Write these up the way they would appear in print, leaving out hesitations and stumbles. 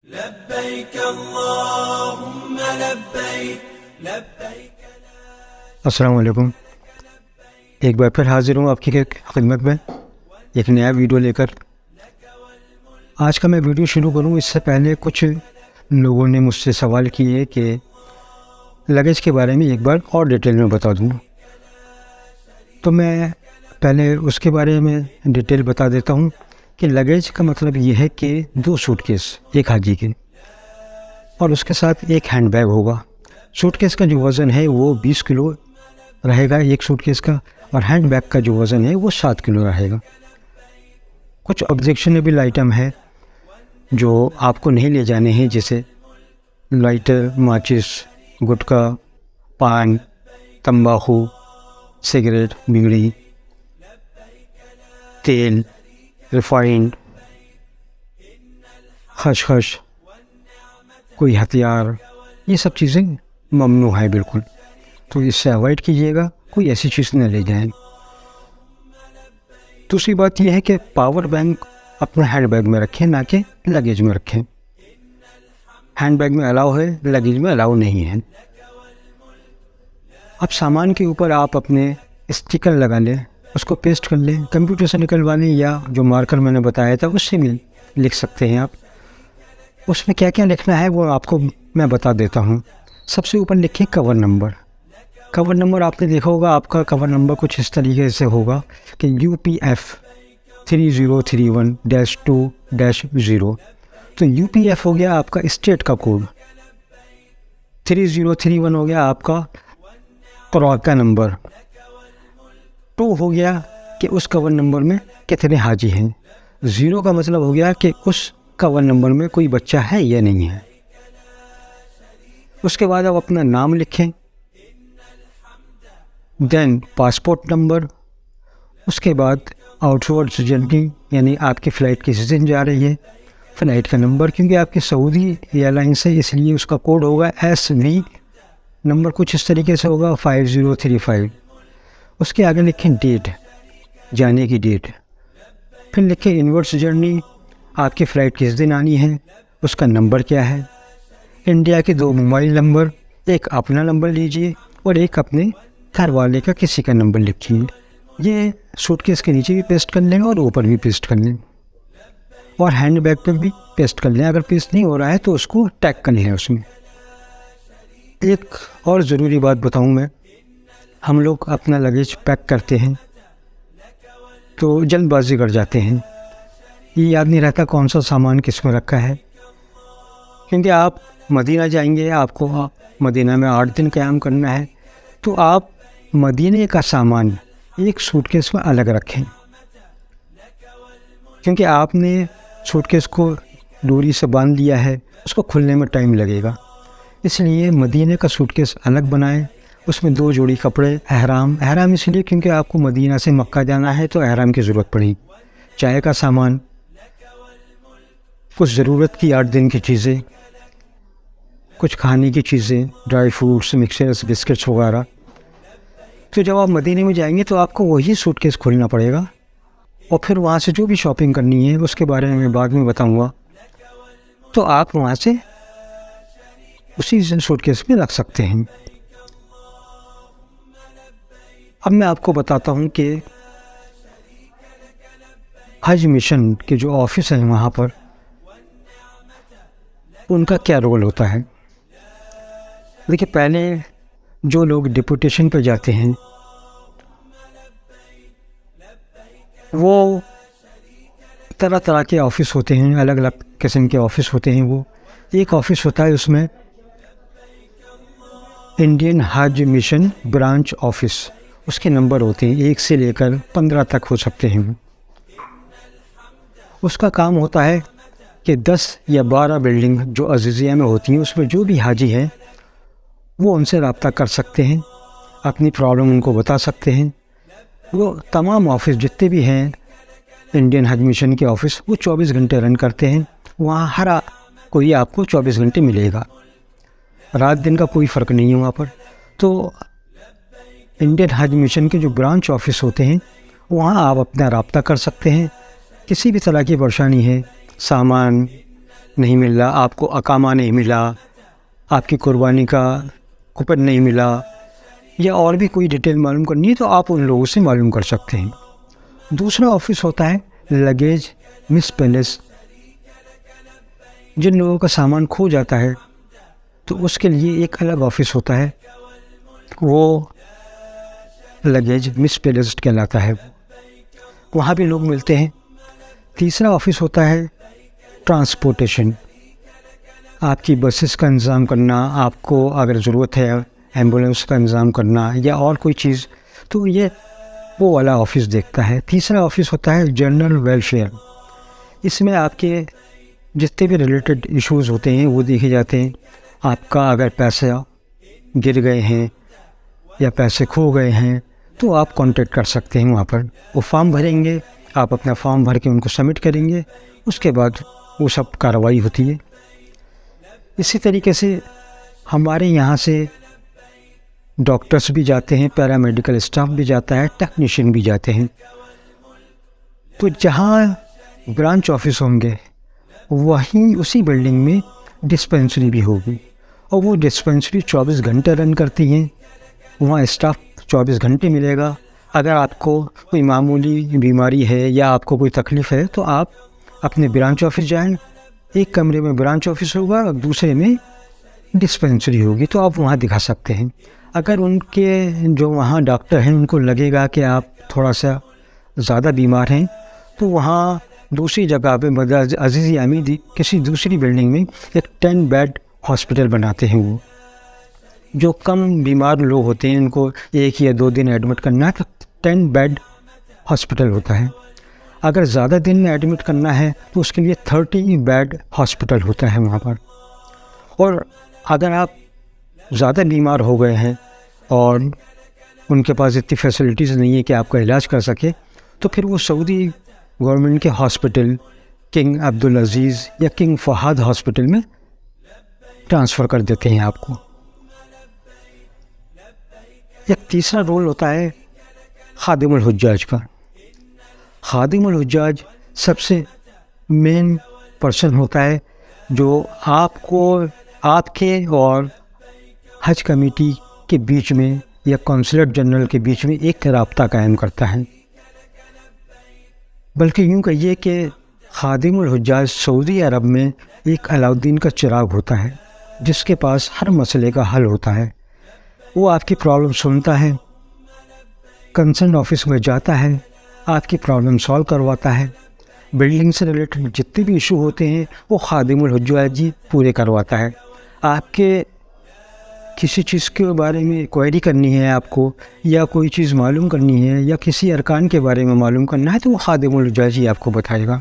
लब्बैक अल्लाहुम्म लब्बैक लब्बैक। अस्सलाम वालेकुम। एक बार फिर हाज़िर हूँ आपकी खिदमत में एक नया वीडियो लेकर। आज का मैं वीडियो शुरू करूँ इससे पहले कुछ लोगों ने मुझसे सवाल किए कि लगेज के बारे में एक बार और डिटेल में बता दूँ, तो मैं पहले उसके बारे में डिटेल बता देता हूँ कि लगेज का मतलब ये है कि 2 सूटकेस एक हाजी के और उसके साथ एक हैंड बैग होगा। सूटकेस का जो वज़न है वो 20 किलो रहेगा एक सूटकेस का, और हैंड बैग का जो वज़न है वो 7 किलो रहेगा। कुछ ऑब्जेक्शनेबल आइटम है जो आपको नहीं ले जाने हैं, जैसे लाइटर, माचिस, गुटखा, पान, तंबाकू, सिगरेट, बीड़ी, तेल, रिफाइंड, खशखश, कोई हथियार, ये सब चीज़ें ममनू है बिल्कुल, तो इससे अवॉइड कीजिएगा, कोई ऐसी चीज़ न ले जाएं। दूसरी बात यह है कि पावर बैंक अपने हैंड बैग में रखें, ना कि लगेज में रखें। हैंड बैग में अलाउ है, लगेज में अलाउ नहीं है। अब सामान के ऊपर आप अपने स्टिकर लगा लें, उसको पेस्ट कर लें, कंप्यूटर से निकलवा लें, या जो मार्कर मैंने बताया था उससे भी लिख सकते हैं आप। उसमें क्या क्या लिखना है वो आपको मैं बता देता हूँ। सबसे ऊपर लिखें कवर नंबर। कवर नंबर आपने देखा होगा, आपका कवर नंबर कुछ इस तरीके से होगा कि UPF 3031-2-0। तो UPF हो गया आपका स्टेट का कोड, 3031 हो गया आपका क़ुरान का नंबर, 2 हो गया कि उस कवर नंबर में कितने हाजी हैं, 0 का मतलब हो गया कि उस कवर नंबर में कोई बच्चा है या नहीं है। उसके बाद आप अपना नाम लिखें, देन पासपोर्ट नंबर, उसके बाद आउटवर्ड जर्नी यानी आपकी फ़्लाइट किस दिन जा रही है, फ़्लाइट का नंबर, क्योंकि आपकी सऊदी एयरलाइंस है इसलिए उसका कोड होगा SV, नंबर कुछ इस तरीके से होगा 5035। उसके आगे लिखें डेट, जाने की डेट, फिर लिखें इनवर्स जर्नी, आपकी फ़्लाइट किस दिन आनी है, उसका नंबर क्या है, इंडिया के 2 मोबाइल नंबर, एक अपना नंबर लीजिए और एक अपने घर वाले का किसी का नंबर लिखिए। ये सूटकेस के नीचे भी पेस्ट कर लें और ऊपर भी पेस्ट कर लें, और हैंड बैग पर भी पेस्ट कर लें। अगर पेस्ट नहीं हो रहा है तो उसको टैग करना है उसमें। एक और ज़रूरी बात बताऊँ मैं, हम लोग अपना लगेज पैक करते हैं तो जल्दबाजी कर जाते हैं, ये याद नहीं रहता कौन सा सामान किस में रखा है। क्योंकि आप मदीना जाएंगे, आपको मदीना में 8 दिन क़याम करना है, तो आप मदीने का सामान एक सूटकेस में अलग रखें, क्योंकि आपने सूटकेस को डोरी से बांध लिया है, उसको खुलने में टाइम लगेगा। इसलिए मदीने का सूटकेस अलग बनाएं, उसमें 2 जोड़ी कपड़े, एहराम इसलिए क्योंकि आपको मदीना से मक्का जाना है तो एहराम की ज़रूरत पड़ेगी, चाय का सामान, कुछ ज़रूरत की 8 दिन की चीज़ें, कुछ खाने की चीज़ें, ड्राई फ्रूट्स, मिक्सचर्स, बिस्किट्स वगैरह। तो जब आप मदीने में जाएंगे तो आपको वही सूटकेस खोलना पड़ेगा, और फिर वहाँ से जो भी शॉपिंग करनी है उसके बारे में बाद में बताऊँगा, तो आप वहाँ से उसी सूटकेस में रख सकते हैं। अब मैं आपको बताता हूँ कि हज मिशन के जो ऑफिस है वहाँ पर उनका क्या रोल होता है। देखिए, पहले जो लोग डिपुटेशन पर जाते हैं वो तरह तरह के ऑफ़िस होते हैं, अलग अलग किस्म के ऑफ़िस होते हैं। वो एक ऑफ़िस होता है, उसमें इंडियन हज मिशन ब्रांच ऑफ़िस, उसके नंबर होते हैं 1 से लेकर 15 तक हो सकते हैं। उसका काम होता है कि 10 या 12 बिल्डिंग जो अज़ीज़िया में होती हैं उसमें जो भी हाजी हैं वो उनसे रब्ता कर सकते हैं, अपनी प्रॉब्लम उनको बता सकते हैं। वो तमाम ऑफ़िस जितने भी हैं इंडियन हज मिशन के ऑफ़िस, वो 24 घंटे रन करते हैं। वहाँ हर कोई आपको 24 घंटे मिलेगा, रात दिन का कोई फ़र्क नहीं है वहाँ पर। तो इंडियन हज मिशन के जो ब्रांच ऑफ़िस होते हैं वहाँ आप अपना रब्ता कर सकते हैं। किसी भी तरह की परेशानी है, सामान नहीं मिल रहा, आपको अकामा नहीं मिला, आपकी कुर्बानी का कूपन नहीं मिला, या और भी कोई डिटेल मालूम करनी है तो आप उन लोगों से मालूम कर सकते हैं। दूसरा ऑफिस होता है लगेज मिसप्लेस। जिन लोगों का सामान खो जाता है तो उसके लिए एक अलग ऑफिस होता है, वो लगेज मिसप्लेस्ड कहलाता है, वहाँ भी लोग मिलते हैं। तीसरा ऑफिस होता है ट्रांसपोर्टेशन। आपकी बसेस का इंतज़ाम करना, आपको अगर ज़रूरत है एम्बुलेंस का इंतज़ाम करना या और कोई चीज़, तो ये वो वाला ऑफिस देखता है। तीसरा ऑफिस होता है जनरल वेलफेयर। इसमें आपके जितने भी रिलेटेड इश्यूज़ होते हैं वो देखे जाते हैं। आपका अगर पैसा गिर गए हैं या पैसे खो गए हैं तो आप कांटेक्ट कर सकते हैं वहाँ पर। वो फॉर्म भरेंगे, आप अपना फॉर्म भर के उनको सबमिट करेंगे, उसके बाद वो सब कार्रवाई होती है। इसी तरीके से हमारे यहाँ से डॉक्टर्स भी जाते हैं, पैरामेडिकल स्टाफ भी जाता है, टेक्नीशियन भी जाते हैं। तो जहाँ ब्रांच ऑफिस होंगे वहीं उसी बिल्डिंग में डिस्पेंसरी भी होगी, और वो डिस्पेंसरी 24 घंटे रन करती हैं। वहाँ स्टाफ 24 घंटे मिलेगा। अगर आपको कोई मामूली बीमारी है या आपको कोई तकलीफ़ है तो आप अपने ब्रांच ऑफिस जाएं। एक कमरे में ब्रांच ऑफिस होगा और दूसरे में डिस्पेंसरी होगी, तो आप वहाँ दिखा सकते हैं। अगर उनके जो वहाँ डॉक्टर हैं उनको लगेगा कि आप थोड़ा सा ज़्यादा बीमार हैं तो वहाँ दूसरी जगह पे मदद अजीज़ अमीदी किसी दूसरी बिल्डिंग में एक 10 बेड हॉस्पिटल बनाते हैं। वो जो कम बीमार लोग होते हैं उनको 1 या 2 दिन एडमिट करना है तो 10 बेड हॉस्पिटल होता है। अगर ज़्यादा दिन में एडमिट करना है तो उसके लिए 30 बेड हॉस्पिटल होता है वहाँ पर। और अगर आप ज़्यादा बीमार हो गए हैं और उनके पास इतनी फैसिलिटीज़ नहीं है कि आपका इलाज कर सके, तो फिर वो सऊदी गवर्नमेंट के हॉस्पिटल किंग अब्दुल अजीज़ या किंग फहद हॉस्पिटल में ट्रांसफ़र कर देते हैं आपको। एक तीसरा रोल होता है खादिमुल हुज्जाज का। खादिमुल हुज्जाज सबसे मेन पर्सन होता है जो आपको आपके और हज कमेटी के बीच में या कौंसलेट जनरल के बीच में एक राब्ता कायम करता है। बल्कि यूँ कहिए कि खादिमुल हुज्जाज सऊदी अरब में एक अलाउद्दीन का चिराग होता है जिसके पास हर मसले का हल होता है। वो आपकी प्रॉब्लम सुनता है, कंसर्न ऑफिस में जाता है, आपकी प्रॉब्लम सॉल्व करवाता है। बिल्डिंग से रिलेटेड जितने भी इशू होते हैं वो खादिमुल हुज्जाज जी पूरे करवाता है। आपके किसी चीज़ के बारे में क्वेरी करनी है आपको, या कोई चीज़ मालूम करनी है, या किसी अरकान के बारे में मालूम करना है तो वो खादिमुल हुज्जाज ही आपको बताएगा।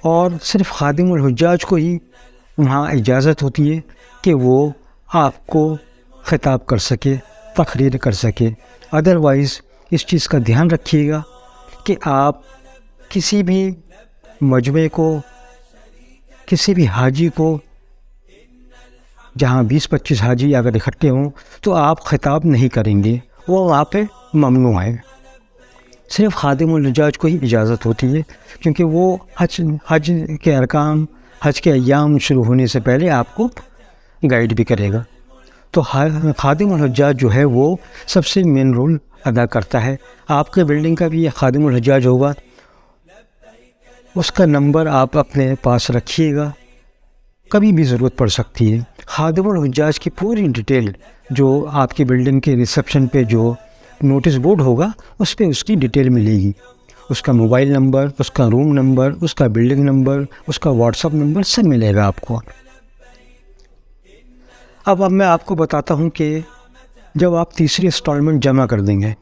और सिर्फ खादिमुल हुज्जाज को ही वहाँ इजाज़त होती है कि वो आपको ख़िताब कर सके, तकरीर कर सके। अदरवाइज़ इस चीज़ का ध्यान रखिएगा कि आप किसी भी मजमे को, किसी भी हाजी को, जहाँ 20-25 हाजी अगर इकट्ठे हों तो आप ख़िताब नहीं करेंगे, वो वहाँ पे ममनू है। सिर्फ खादिमुल हुज्जाज को ही इजाज़त होती है क्योंकि वो हज के अरकाम, हज के अय्याम शुरू होने से पहले आपको गाइड भी करेगा। तो खादिमुल हुज्जाज जो है वो सबसे मेन रोल अदा करता है। आपके बिल्डिंग का भी ये खादिमुल हुज्जाज होगा, उसका नंबर आप अपने पास रखिएगा, कभी भी ज़रूरत पड़ सकती है। खादिमुल हुज्जाज की पूरी डिटेल जो आपकी बिल्डिंग के रिसेप्शन पे जो नोटिस बोर्ड होगा उस पर उसकी डिटेल मिलेगी। उसका मोबाइल नंबर, उसका रूम नंबर, उसका बिल्डिंग नंबर, उसका व्हाट्सअप नंबर सब मिलेगा आपको। अब मैं आपको बताता हूँ कि जब आप तीसरी इंस्टॉलमेंट जमा कर देंगे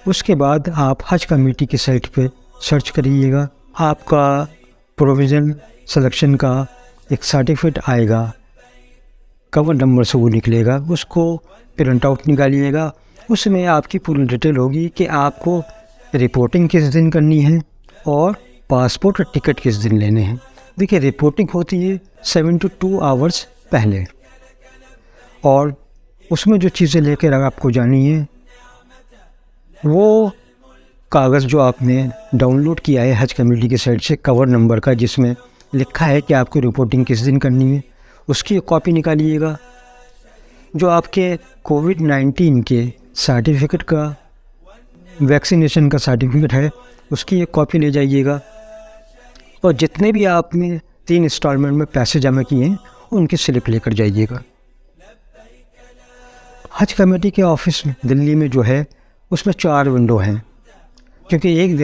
उसके बाद आप हज कमेटी की साइट पे सर्च करिएगा, आपका प्रोविज़न सिलेक्शन का एक सर्टिफिकेट आएगा, कवर नंबर से वो निकलेगा, उसको प्रिंट आउट निकालिएगा। उसमें आपकी पूरी डिटेल होगी कि आपको रिपोर्टिंग किस दिन करनी है और पासपोर्ट और टिकट किस दिन लेने हैं। देखिए, रिपोर्टिंग होती है 7 to 2 आवर्स पहले, और उसमें जो चीज़ें लेकर आपको जानी है वो कागज़ जो आपने डाउनलोड किया है हज कमेटी की साइट से, कवर नंबर का, जिसमें लिखा है कि आपको रिपोर्टिंग किस दिन करनी है, उसकी एक कॉपी निकालिएगा। जो आपके कोविड-19 के सर्टिफिकेट का, वैक्सीनेशन का सर्टिफिकेट है, उसकी एक कॉपी ले जाइएगा। और जितने भी आपने 3 इंस्टॉलमेंट में पैसे जमा किए हैं उनकी स्लिप लेकर जाइएगा। हज कमेटी के ऑफिस दिल्ली में जो है उसमें 4 विंडो हैं, क्योंकि एक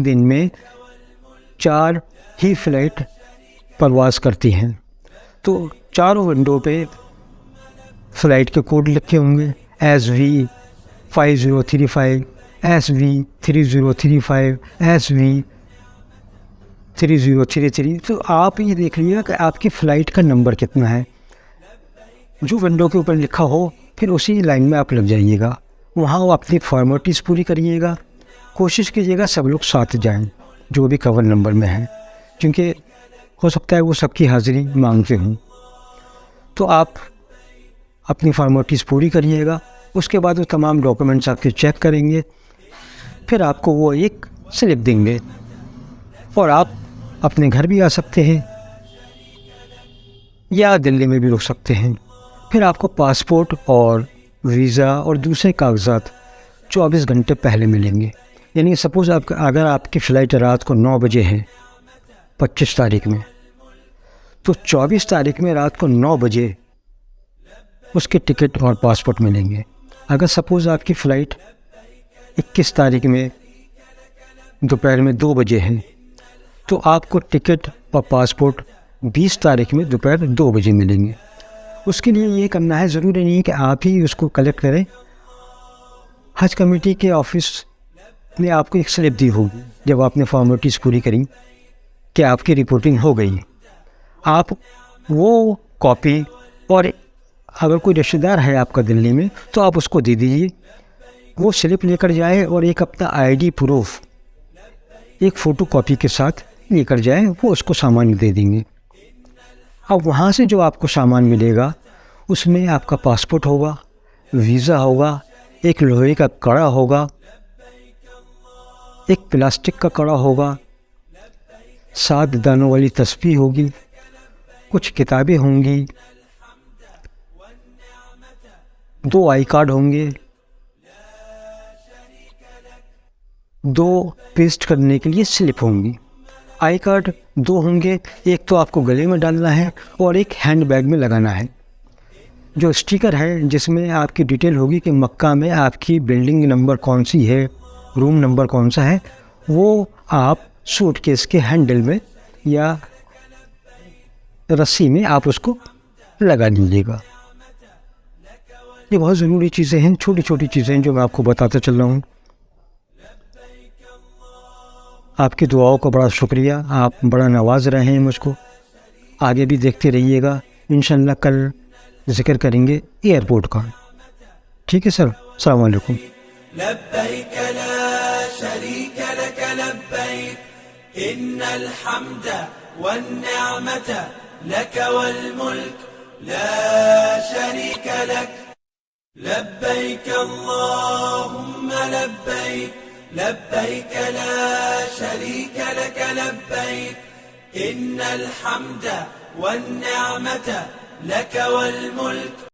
दिन में 4 ही फ़्लाइट परवाज़ करती हैं। तो चारों विंडो पे फ़्लाइट के कोड लिखे होंगे, SV 5035, SV 3035, SV 3033। तो आप ये देख लीजिएगा कि आपकी फ़्लाइट का नंबर कितना है। जो विंडो के ऊपर लिखा हो फिर उसी लाइन में आप लग जाइएगा। वहाँ वो अपनी फॉर्मेलिटीज़ पूरी करिएगा। कोशिश कीजिएगा सब लोग साथ जाएं जो भी कवर नंबर में हैं, क्योंकि हो सकता है वो सबकी हाज़िरी मांगते हों। तो आप अपनी फॉर्मेलिटीज़ पूरी करिएगा। उसके बाद वो तमाम डॉक्यूमेंट्स आपके चेक करेंगे, फिर आपको वो एक स्लिप देंगे और आप अपने घर भी आ सकते हैं या दिल्ली में भी रुक सकते हैं। फिर आपको पासपोर्ट और वीज़ा और दूसरे कागजात 24 घंटे पहले मिलेंगे। यानी सपोज़ अगर आपकी फ़्लाइट रात को 9 बजे है 25 तारीख में, तो 24 तारीख में रात को 9 बजे उसके टिकट और पासपोर्ट मिलेंगे। अगर सपोज़ आपकी फ़्लाइट 21 तारीख में दोपहर में 2 बजे है, तो आपको टिकट और पासपोर्ट 20 तारीख में दोपहर 2 बजे मिलेंगे। उसके लिए ये करना है, ज़रूरी नहीं है कि आप ही उसको कलेक्ट करें। हज कमेटी के ऑफिस ने आपको एक स्लिप दी होगी जब आपने फॉर्मेलिटीज़ पूरी करी कि आपकी रिपोर्टिंग हो गई। आप वो कॉपी, और अगर कोई रिश्तेदार है आपका दिल्ली में तो आप उसको दे दीजिए। वो स्लिप लेकर जाए और एक अपना ID प्रूफ एक फ़ोटो कॉपी के साथ लेकर जाए, वो उसको सामान दे देंगे। अब वहाँ से जो आपको सामान मिलेगा उसमें आपका पासपोर्ट होगा, वीज़ा होगा, एक लोहे का कड़ा होगा, एक प्लास्टिक का कड़ा होगा, 7 दानों वाली तस्बीह होगी, कुछ किताबें होंगी, 2 आई कार्ड होंगे, 2 पेस्ट करने के लिए स्लिप होंगी। आई कार्ड 2 होंगे, एक तो आपको गले में डालना है और एक हैंड बैग में लगाना है। जो स्टिकर है जिसमें आपकी डिटेल होगी कि मक्का में आपकी बिल्डिंग नंबर कौन सी है, रूम नंबर कौन सा है, वो आप सूटकेस के हैंडल में या रस्सी में आप उसको लगा लीजिएगा। ये बहुत ज़रूरी चीज़ें हैं, छोटी छोटी चीज़ें जो मैं आपको बताता चल रहा हूँ। आपकी दुआओं का बड़ा शुक्रिया, आप बड़ा नवाज रहे हैं मुझको। आगे भी देखते रहिएगा। इंशाअल्लाह कल ज़िक्र करेंगे एयरपोर्ट का। ठीक है सर, अस्सलाम वालेकुम। लब्बैक ला शरीक लक लब्बैक इन्नल हम्द वन्निअमत लक वल मुल्क ला शरीक लक लब्बैक अल्लाहुम्मा लब्बैक लब्बैक ला शरीक लक लब्बैक इन्नल हम्द वन्निअमत लक वल मुल्क